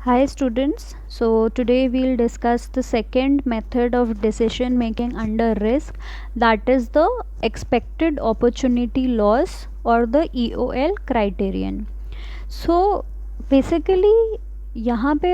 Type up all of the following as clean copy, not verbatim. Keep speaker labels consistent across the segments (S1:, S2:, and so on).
S1: Hi students, so today we'll discuss the second method of decision making under risk, that is the expected opportunity loss or the EOL criterion. So basically यहाँ पे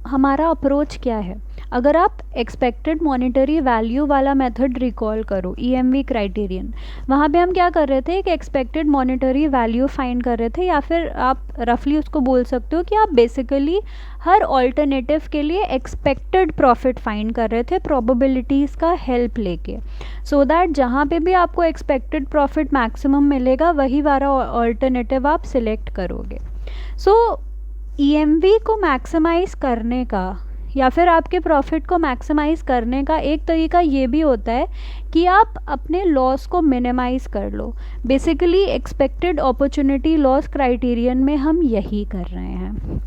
S1: हमारा approach क्या है। अगर आप expected monetary value वाला method recall करो, EMV criterion, वहाँ पे हम क्या कर रहे थे, एक एक्सपेक्टेड मॉनेटरी वैल्यू फाइंड कर रहे थे, या फिर आप रफली उसको बोल सकते हो कि आप बेसिकली हर ऑल्टरनेटिव के लिए एक्सपेक्टेड प्रॉफिट फाइंड कर रहे थे प्रोबेबिलिटीज़ का हेल्प लेके, सो दैट जहाँ पे भी आपको एक्सपेक्टेड प्रॉफिट मैक्सिमम मिलेगा वही वाला ऑल्टरनेटिव आप सिलेक्ट करोगे। सो EMV को मैक्सिमाइज़ करने का या फिर आपके प्रॉफिट को मैक्सिमाइज़ करने का एक तरीका ये भी होता है कि आप अपने लॉस को मिनिमाइज़ कर लो। Basically expected opportunity loss criterion में हम यही कर रहे हैं।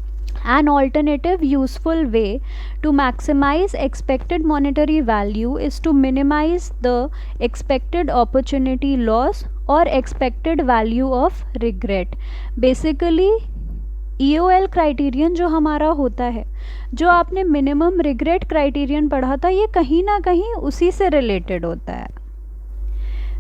S1: An alternative useful way to maximize expected monetary value is to minimize the expected opportunity loss or expected value of regret. Basically EOL criterion जो हमारा होता है, जो आपने मिनिमम रिग्रेट क्राइटेरियन पढ़ा था, ये कहीं ना कहीं उसी से रिलेटेड होता है।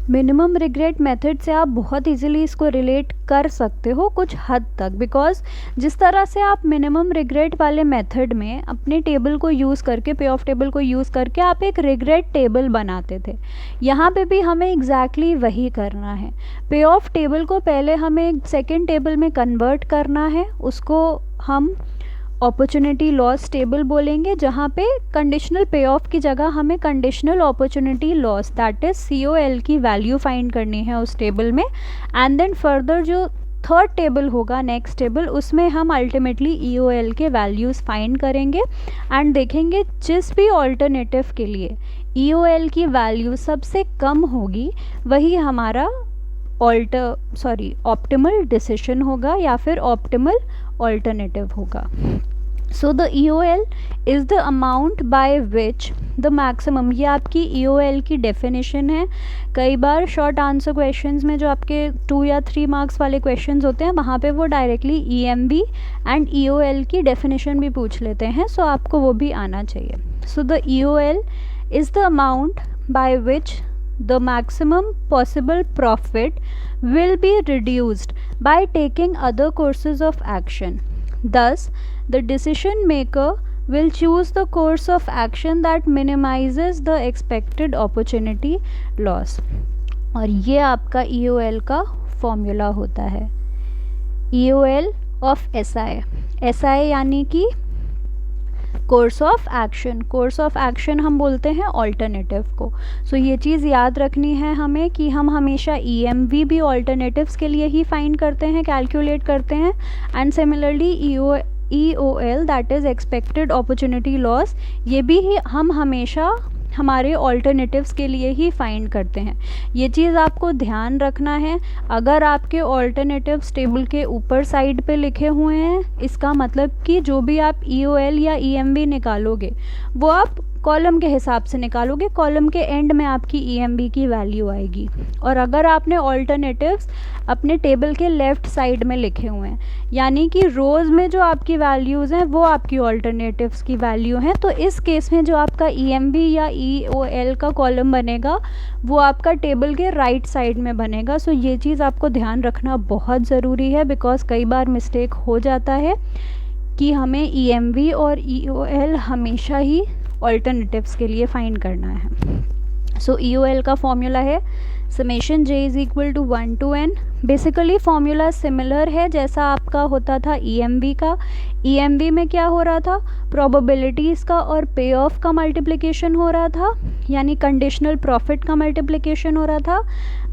S1: मिनिमम रिग्रेट मेथड से आप बहुत इजीली इसको रिलेट कर सकते हो कुछ हद तक, बिकॉज जिस तरह से आप मिनिमम रिग्रेट वाले मेथड में अपने टेबल को यूज़ करके, पे ऑफ टेबल को यूज़ करके आप एक रिग्रेट टेबल बनाते थे, यहाँ पे भी हमें एग्जैक्टली वही करना है। पे ऑफ टेबल को पहले हमें एक सेकेंड टेबल में कन्वर्ट करना है, उसको हम अपॉर्चुनिटी लॉस टेबल बोलेंगे, जहाँ पे कंडीशनल पे ऑफ की जगह हमें conditional opportunity loss that is COL की वैल्यू फाइंड करनी है उस टेबल में। एंड देन फर्दर जो थर्ड टेबल होगा, नेक्स्ट टेबल, उसमें हम अल्टीमेटली EOL के वैल्यूज़ फाइंड करेंगे एंड देखेंगे जिस भी ऑल्टरनेटिव के लिए EOL की वैल्यू सबसे कम होगी वही हमारा ऑप्टिमल डिसीजन होगा या फिर ऑप्टिमल ऑल्टरनेटिव होगा। So the EOL is the amount by which the maximum, ये आपकी EOL की डेफिनेशन है। कई बार शॉर्ट आंसर क्वेश्चंस में जो आपके 2 या 3 मार्क्स वाले क्वेश्चंस होते हैं, वहाँ पे वो डायरेक्टली EMV एंड EOL की डेफिनेशन भी पूछ लेते हैं, सो आपको वो भी आना चाहिए। So the EOL is the amount by which the maximum possible profit will be reduced by taking other courses of action. Thus, the decision maker will choose the course of action that minimizes the expected opportunity loss. और ये आपका EOL का formula होता है, EOL of SI यानी कि course of action. Course of action हम बोलते हैं ऑल्टरनेटिव को। सो ये चीज़ याद रखनी है हमें कि हम हमेशा EMV भी ऑल्टरनेटिव्स के लिए ही फाइंड करते हैं, कैलकुलेट करते हैं, and similarly EOL that is expected opportunity loss, ये भी हम हमेशा हमारे ऑल्टरनेटिव्स के लिए ही फाइंड करते हैं। ये चीज़ आपको ध्यान रखना है। अगर आपके ऑल्टरनेटिव्स टेबल के ऊपर साइड पे लिखे हुए हैं, इसका मतलब कि जो भी आप EOL या EMV निकालोगे वो आप कॉलम के हिसाब से निकालोगे, कॉलम के एंड में आपकी EMV की वैल्यू आएगी। और अगर आपने ऑल्टरनेटिव्स अपने टेबल के लेफ़्ट साइड में लिखे हुए हैं, यानी कि रोज़ में जो आपकी वैल्यूज़ हैं वो आपकी ऑल्टरनेटिव्स की वैल्यू हैं, तो इस केस में जो आपका EMV या EOL का कॉलम बनेगा वो आपका टेबल के राइट साइड में बनेगा। सो ये चीज़ आपको ध्यान रखना बहुत ज़रूरी है, बिकॉज़ कई बार मिस्टेक हो जाता है कि हमें EMV और EOL हमेशा ही ऑल्टरनेटिव्स के लिए फाइंड करना है। सो EOL का फॉर्मूला है summation J is equal to 1 to n। Basically formula similar है जैसा आपका होता था EMV का। EMV में क्या हो रहा था, प्रोबेबिलिटीज़ का और पे ऑफ का मल्टीप्लिकेशन हो रहा था, यानी कंडीशनल प्रॉफिट का मल्टीप्लिकेशन हो रहा था,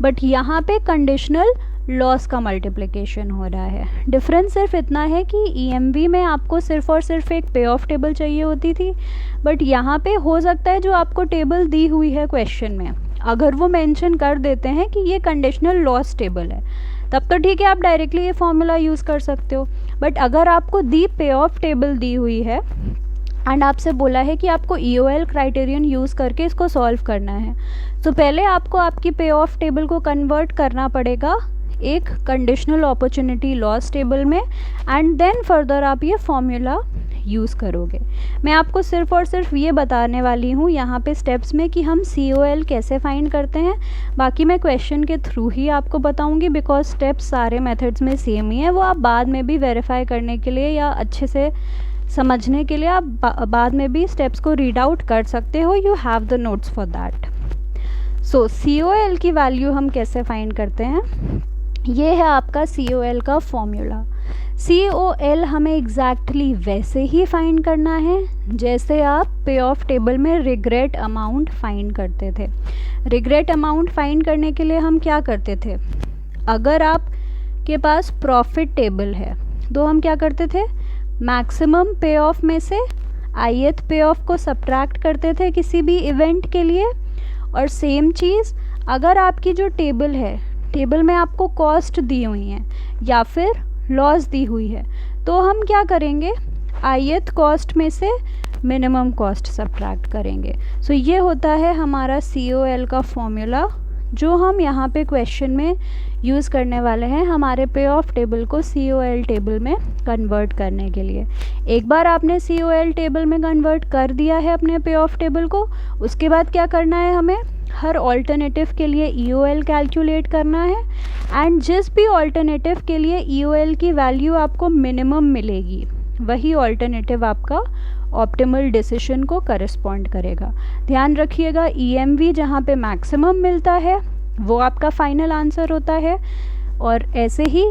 S1: बट यहाँ पे कंडीशनल लॉस का मल्टीप्लिकेशन हो रहा है। डिफरेंस सिर्फ इतना है कि EMV में आपको सिर्फ और सिर्फ एक पे ऑफ टेबल चाहिए होती थी, बट यहाँ पे हो सकता है जो आपको टेबल दी हुई है क्वेश्चन में, अगर वो मेंशन कर देते हैं कि ये कंडीशनल लॉस टेबल है, तब तो ठीक है, आप डायरेक्टली ये फॉर्मूला यूज़ कर सकते हो। बट अगर आपको दी पे ऑफ टेबल दी हुई है एंड आपसे बोला है कि आपको EOL क्राइटेरियन यूज़ करके इसको सॉल्व करना है, तो पहले आपको आपकी पे ऑफ टेबल को कन्वर्ट करना पड़ेगा एक कंडीशनल अपॉर्चुनिटी लॉस टेबल में, एंड देन फर्दर आप ये फॉर्मूला यूज़ करोगे। मैं आपको सिर्फ़ और सिर्फ ये बताने वाली हूँ यहाँ पे स्टेप्स में कि हम COL कैसे फाइंड करते हैं। बाकी मैं क्वेश्चन के थ्रू ही आपको बताऊँगी, बिकॉज स्टेप्स सारे मेथड्स में सेम ही है। वो आप बाद में भी वेरीफाई करने के लिए या अच्छे से समझने के लिए आप बाद में भी स्टेप्स को रीड आउट कर सकते हो। You have the notes for that. So COL की वैल्यू हम कैसे फाइंड करते हैं, ये है आपका COL का फॉर्मूला। COL हमें एग्जैक्टली वैसे ही फाइंड करना है जैसे आप पे ऑफ टेबल में रिग्रेट अमाउंट फाइंड करते थे। रिग्रेट अमाउंट फाइंड करने के लिए हम क्या करते थे, अगर आप के पास प्रॉफिट टेबल है तो हम क्या करते थे, मैक्सिमम पे ऑफ में से ith पे ऑफ को सब्ट्रैक्ट करते थे किसी भी इवेंट के लिए। और सेम चीज़ अगर आपकी जो टेबल है, टेबल में आपको कॉस्ट दी हुई हैं या फिर लॉस दी हुई है, तो हम क्या करेंगे, ith कॉस्ट में से मिनिमम कॉस्ट सब्ट्रैक्ट करेंगे। सो ये होता है हमारा COL का फॉर्मूला, जो हम यहाँ पे क्वेश्चन में यूज़ करने वाले हैं हमारे पे ऑफ टेबल को COL टेबल में कन्वर्ट करने के लिए। एक बार आपने COL टेबल में कन्वर्ट कर दिया है अपने पे ऑफ टेबल को, उसके बाद क्या करना है, हमें हर ऑल्टरनेटिव के लिए EOL कैलकुलेट करना है। एंड जिस भी ऑल्टरनेटिव के लिए EOL की वैल्यू आपको मिनिमम मिलेगी, वही ऑल्टरनेटिव आपका ऑप्टिमल डिसीजन को करस्पॉन्ड करेगा। ध्यान रखिएगा, EMV जहाँ पे मैक्सिमम मिलता है वो आपका फाइनल आंसर होता है, और ऐसे ही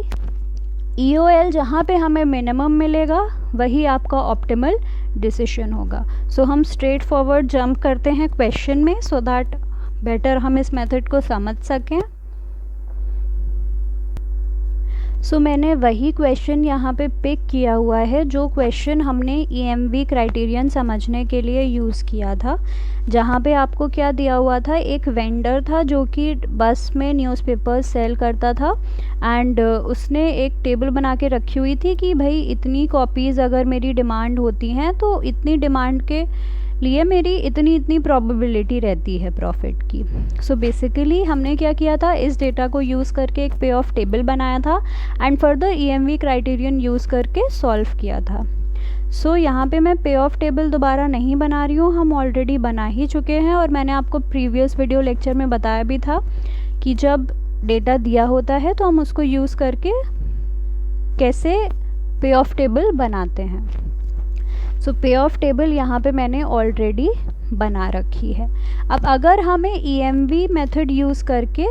S1: EOL जहाँ पे हमें मिनिमम मिलेगा वही आपका ऑप्टिमल डिसीजन होगा। सो हम स्ट्रेट फॉरवर्ड जंप करते हैं क्वेश्चन में, सो दैट बेटर हम इस मेथड को समझ सकें। सो मैंने वही क्वेश्चन यहाँ पे पिक किया हुआ है जो क्वेश्चन हमने EMV क्राइटेरियन समझने के लिए यूज़ किया था, जहाँ पे आपको क्या दिया हुआ था, एक वेंडर था जो कि बस में न्यूज़पेपर सेल करता था, एंड उसने एक टेबल बना के रखी हुई थी कि भाई इतनी कॉपीज़ अगर मेरी डिमांड होती हैं तो इतनी डिमांड के लिए मेरी इतनी इतनी प्रोबेबिलिटी रहती है प्रॉफिट की। सो बेसिकली हमने क्या किया था, इस डेटा को यूज़ करके एक पे ऑफ टेबल बनाया था and further EMV criterion use करके सॉल्व किया था। सो यहाँ पे मैं पे ऑफ टेबल दोबारा नहीं बना रही हूँ, हम ऑलरेडी बना ही चुके हैं, और मैंने आपको प्रीवियस वीडियो लेक्चर में बताया भी था कि जब डेटा दिया होता है तो हम उसको यूज़ करके कैसे पे ऑफ टेबल बनाते हैं। सो पे ऑफ टेबल यहाँ पे मैंने ऑलरेडी बना रखी है। अब अगर हमें EMV मेथड यूज़ करके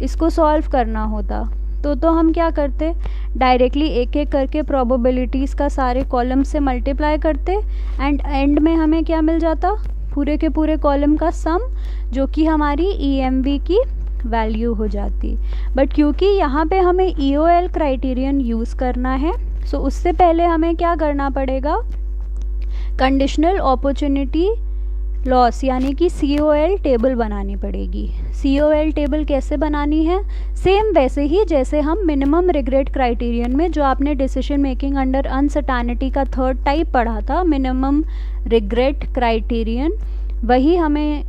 S1: इसको सॉल्व करना होता तो हम क्या करते, डायरेक्टली एक एक करके प्रोबेबिलिटीज़ का सारे कॉलम से मल्टीप्लाई करते, एंड एंड में हमें क्या मिल जाता, पूरे के पूरे कॉलम का सम, जो कि हमारी EMV की वैल्यू हो जाती। बट क्योंकि यहाँ पे हमें EOL क्राइटेरियन यूज़ करना है, सो उससे पहले हमें क्या करना पड़ेगा, कंडीशनल अपॉर्चुनिटी लॉस यानी कि COL टेबल बनानी पड़ेगी। COL टेबल कैसे बनानी है, सेम वैसे ही जैसे हम मिनिमम रिग्रेट क्राइटेरियन में, जो आपने डिसीजन मेकिंग अंडर अनसर्टेनिटी का थर्ड टाइप पढ़ा था, मिनिमम रिग्रेट क्राइटेरियन, वही हमें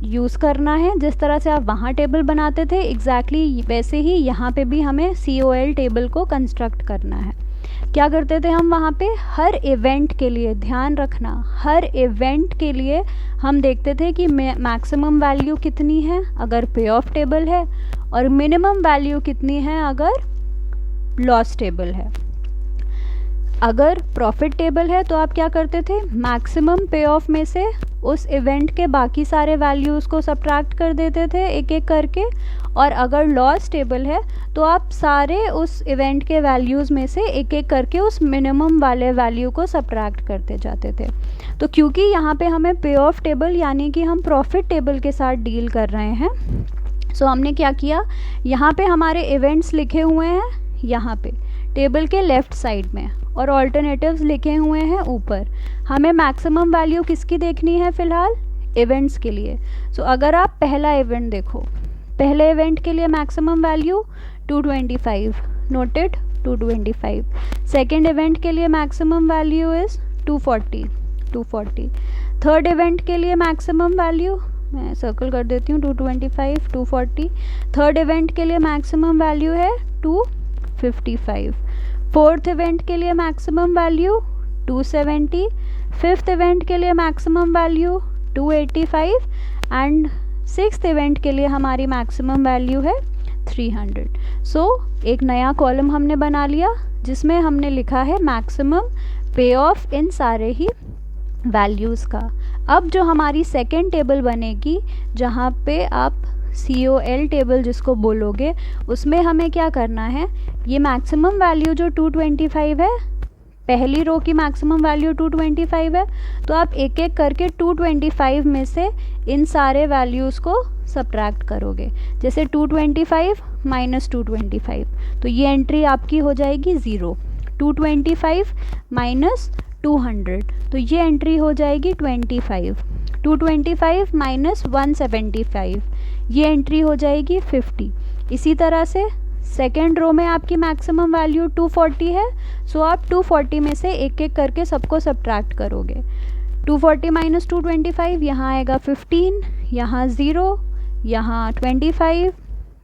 S1: यूज़ करना है। जिस तरह से आप वहाँ टेबल बनाते थे एग्जैक्टली वैसे ही यहाँ पे भी हमें COL टेबल को कंस्ट्रक्ट करना है। क्या करते थे हम वहाँ पे, हर इवेंट के लिए, ध्यान रखना, हर इवेंट के लिए हम देखते थे कि मैक्सिमम वैल्यू कितनी है अगर पे ऑफ टेबल है, और मिनिमम वैल्यू कितनी है अगर लॉस टेबल है। अगर प्रॉफिट टेबल है तो आप क्या करते थे, मैक्सिमम पे ऑफ में से उस इवेंट के बाकी सारे वैल्यूज़ को सब्ट्रैक्ट कर देते थे एक एक करके, और अगर लॉस टेबल है तो आप सारे उस इवेंट के वैल्यूज़ में से एक एक करके उस मिनिमम वाले वैल्यू को सब्ट्रैक्ट करते जाते थे। तो क्योंकि यहाँ पे हमें पे ऑफ टेबल यानी कि हम प्रॉफिट टेबल के साथ डील कर रहे हैं, सो हमने क्या किया, यहाँ पे हमारे इवेंट्स लिखे हुए हैं यहाँ पे टेबल के लेफ़्ट साइड में, और ऑल्टरनेटिव्स लिखे हुए हैं ऊपर। हमें मैक्सिमम वैल्यू किसकी देखनी है फ़िलहाल, इवेंट्स के लिए। सो अगर आप पहला इवेंट देखो, पहले इवेंट के लिए maximum value 225, noted 225। Second event के लिए maximum value is 240। Third event के लिए मैक्सिमम वैल्यू, मैं सर्कल कर देती हूँ, 225, 240। थर्ड इवेंट के लिए मैक्सिमम वैल्यू है 255। फोर्थ इवेंट के लिए मैक्सिमम वैल्यू 270, फिफ्थ इवेंट के लिए maximum value 285 and sixth event के लिए हमारी मैक्सिमम वैल्यू है 300। सो एक नया कॉलम हमने बना लिया जिसमें हमने लिखा है मैक्सिमम पे ऑफ इन सारे ही वैल्यूज़ का। अब जो हमारी सेकेंड टेबल बनेगी जहाँ पे आप COL टेबल जिसको बोलोगे, उसमें हमें क्या करना है, ये मैक्सिमम वैल्यू जो 225 है, पहली रो की मैक्सिमम वैल्यू 225 है, तो आप एक एक करके 225 में से इन सारे वैल्यूज़ को सब्ट्रैक्ट करोगे। जैसे 225 माइनस 225, तो ये एंट्री आपकी हो जाएगी 0। 225 माइनस 200, तो ये एंट्री हो जाएगी 25। 225 माइनस 175, ये एंट्री हो जाएगी 50। इसी तरह से सेकेंड रो में आपकी मैक्सिमम वैल्यू 240 है, सो आप 240 में से एक एक करके सबको सब्ट्रैक्ट करोगे। 240 माइनस 225, यहाँ आएगा 15, यहाँ 0, यहाँ 25,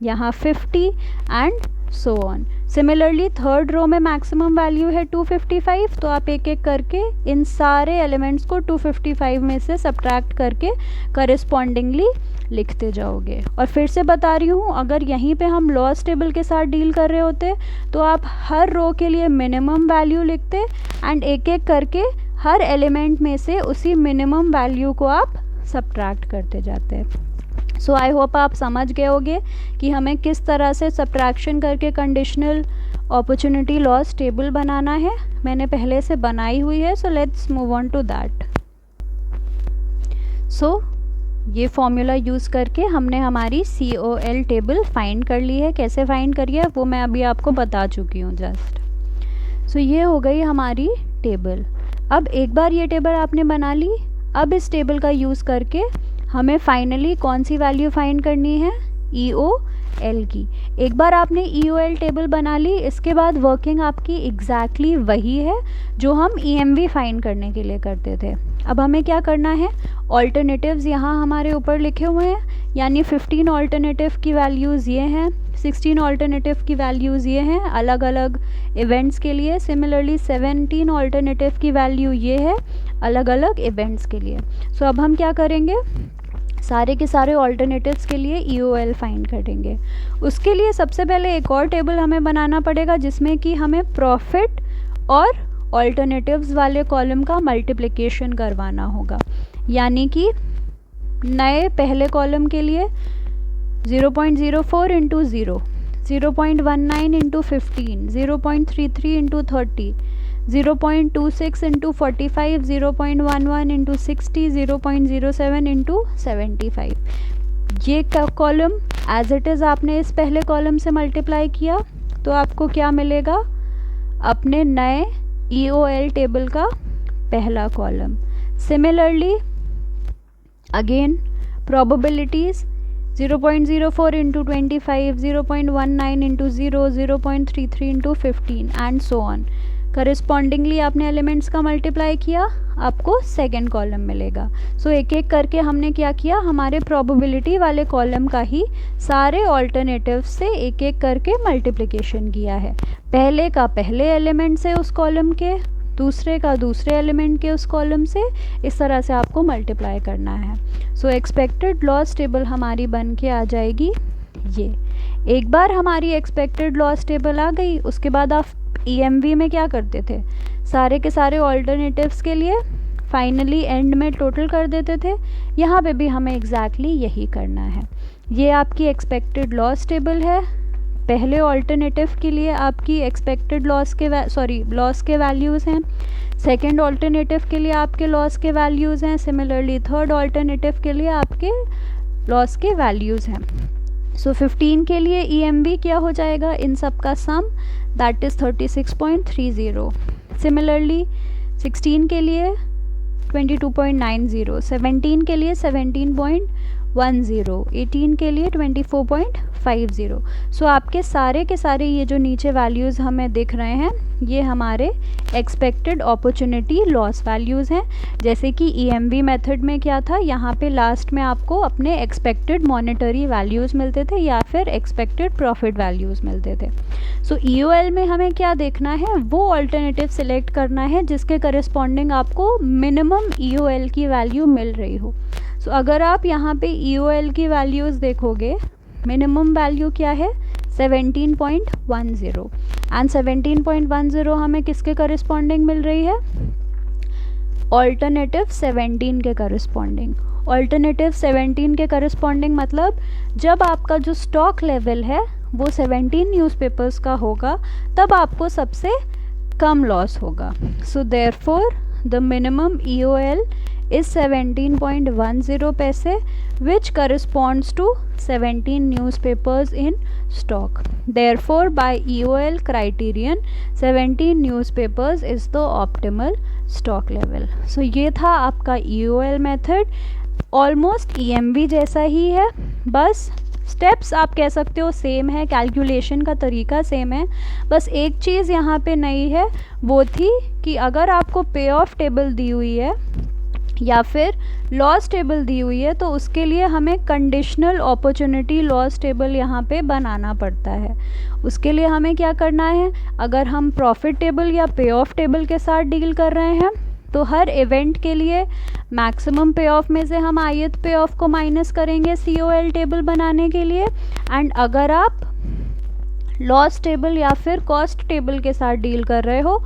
S1: यहाँ 50 and so on. Similarly third row में मैक्सिमम वैल्यू है 255, तो आप एक एक करके इन सारे एलिमेंट्स को 255 में से सब्ट्रैक्ट करके करस्पॉन्डिंगली लिखते जाओगे। और फिर से बता रही हूँ, अगर यहीं पे हम लॉस टेबल के साथ डील कर रहे होते तो आप हर रो के लिए मिनिमम वैल्यू लिखते एंड एक एक करके हर एलिमेंट में से उसी मिनिमम वैल्यू को आप सब्ट्रैक्ट करते जाते हैं। सो आई होप आप समझ गए होंगे कि हमें किस तरह से सब्ट्रैक्शन करके कंडीशनल अपॉर्चुनिटी लॉस टेबल बनाना है। मैंने पहले से बनाई हुई है, so let's move on to that. So ये फॉर्मूला यूज़ करके हमने हमारी COL टेबल फाइंड कर ली है। कैसे फाइंड करी है वो मैं अभी आपको बता चुकी हूँ जस्ट। सो ये हो गई हमारी टेबल। अब एक बार ये टेबल आपने बना ली, अब इस टेबल का यूज़ करके हमें फाइनली कौन सी वैल्यू फाइंड करनी है, EOL की। एक बार आपने EOL टेबल बना ली, इसके बाद वर्किंग आपकी एग्जैक्टली वही है जो हम EMV फाइंड करने के लिए करते थे। अब हमें क्या करना है, ऑल्टरनेटिव्स यहाँ हमारे ऊपर लिखे हुए हैं, यानी 15 ऑल्टरनेटिव की वैल्यूज़ ये हैं, 16 ऑल्टरनेटिव की वैल्यूज़ ये हैं अलग अलग इवेंट्स के लिए। सिमिलरली 17 ऑल्टरनेटिव की वैल्यू ये है अलग अलग इवेंट्स के लिए। सो अब हम क्या करेंगे, सारे के सारे ऑल्टरनेटिव्स के लिए EOL फाइंड करेंगे। उसके लिए सबसे पहले एक और टेबल हमें बनाना पड़ेगा जिसमें कि हमें प्रॉफिट और ऑल्टरनेटिव्स वाले कॉलम का मल्टीप्लिकेशन करवाना होगा। यानी कि नए पहले कॉलम के लिए 0.04 into 0, 0.19 into 15, 0.33 into 30, 0.26 into 45, 0.11 into 60, 0.07 into 75। ये कॉलम एज इट इज़ आपने इस पहले कॉलम से मल्टीप्लाई किया तो आपको क्या मिलेगा, अपने नए EOL टेबल का पहला column. Similarly again probabilities 0.04 into 25, 0.19 into 0, 0.33 into 15 and so on. Correspondingly आपने एलिमेंट्स का मल्टीप्लाई किया, आपको सेकेंड कॉलम मिलेगा। सो एक एक करके हमने क्या किया, हमारे प्रोबेबिलिटी वाले कॉलम का ही सारे ऑल्टरनेटिव से एक एक करके मल्टीप्लिकेशन किया है। पहले का पहले एलिमेंट से उस कॉलम के, दूसरे का दूसरे एलिमेंट के उस कॉलम से, इस तरह से आपको मल्टीप्लाई करना है। सो एक्सपेक्टेड लॉस टेबल हमारी बन के आ जाएगी ये। एक बार हमारी एक्सपेक्टेड लॉस टेबल आ गई, उसके बाद आप EMV में क्या करते थे, सारे के सारे ऑल्टरनेटिव्स के लिए फाइनली एंड में टोटल कर देते थे। यहाँ पे भी हमें एग्जैक्टली यही करना है। ये आपकी एक्सपेक्टेड लॉस टेबल है। पहले ऑल्टरनेटिव के लिए आपकी एक्सपेक्टेड लॉस के वैल्यूज़ हैं, सेकंड ऑल्टरनेटिव के लिए आपके लॉस के वैल्यूज़ हैं, सिमिलरली थर्ड ऑल्टरनेटिव के लिए आपके लॉस के वैल्यूज़ हैं। सो 15 के लिए EMV क्या हो जाएगा, इन सब का सम, दैट इज़ 36.30। सिमिलरली 16 के लिए 22.90, 17 के लिए 17.10, 18 के लिए 24.50। सो आपके सारे के सारे ये जो नीचे वैल्यूज़ हमें दिख रहे हैं ये हमारे एक्सपेक्टेड अपॉर्चुनिटी लॉस वैल्यूज़ हैं। जैसे कि EMV मेथड में क्या था, यहाँ पे लास्ट में आपको अपने एक्सपेक्टेड मॉनेटरी वैल्यूज़ मिलते थे या फिर एक्सपेक्टेड प्रॉफिट वैल्यूज़ मिलते थे। सो EOL में हमें क्या देखना है, वो अल्टरनेटिव सिलेक्ट करना है जिसके करस्पॉन्डिंग आपको मिनिमम EOL की वैल्यू मिल रही हो। सो अगर आप यहाँ पे EOL की वैल्यूज़ देखोगे, मिनिमम वैल्यू क्या है 17.10 एंड 17.10 हमें किसके करस्पॉन्डिंग मिल रही है, ऑल्टरनेटिव 17 के करस्पॉन्डिंग। ऑल्टरनेटिव 17 के करस्पॉन्डिंग मतलब जब आपका जो स्टॉक लेवल है वो 17 न्यूज़पेपर्स का होगा तब आपको सबसे कम लॉस होगा। So therefore the minimum EOL is 17.10 पैसे which corresponds to 17 newspapers in stock. Therefore by EOL criterion 17 newspapers is the optimal stock level. So ये था आपका EOL method, almost EMV जैसा ही है, बस स्टेप्स आप कह सकते हो सेम है, कैलकुलेशन का तरीका सेम है। बस एक चीज़ यहाँ पे नई है वो थी कि अगर आपको पे ऑफ टेबल दी हुई है या फिर लॉस टेबल दी हुई है तो उसके लिए हमें कंडीशनल अपॉर्चुनिटी लॉस टेबल यहाँ पे बनाना पड़ता है। उसके लिए हमें क्या करना है, अगर हम प्रॉफिट टेबल या पे ऑफ टेबल के साथ डील कर रहे हैं तो हर इवेंट के लिए मैक्सिमम पे ऑफ में से हम ith पे ऑफ को माइनस करेंगे COL टेबल बनाने के लिए। एंड अगर आप लॉस टेबल या फिर कॉस्ट टेबल के साथ डील कर रहे हो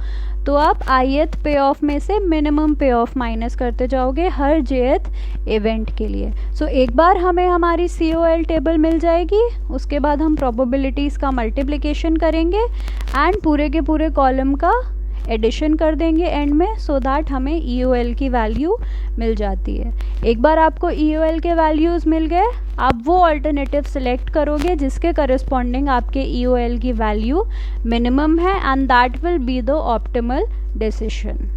S1: तो आप ith पे ऑफ में से मिनिमम पे ऑफ माइनस करते जाओगे हर jth इवेंट के लिए। सो एक बार हमें हमारी COL टेबल मिल जाएगी, उसके बाद हम प्रोबेबिलिटीज़ का मल्टीप्लिकेशन करेंगे एंड पूरे के पूरे कॉलम का एडिशन कर देंगे एंड में, सो दैट हमें EOL की वैल्यू मिल जाती है। एक बार आपको EOL के वैल्यूज़ मिल गए, आप वो अल्टरनेटिव सिलेक्ट करोगे जिसके करस्पॉन्डिंग आपके EOL की वैल्यू मिनिमम है and that will be the optimal decision.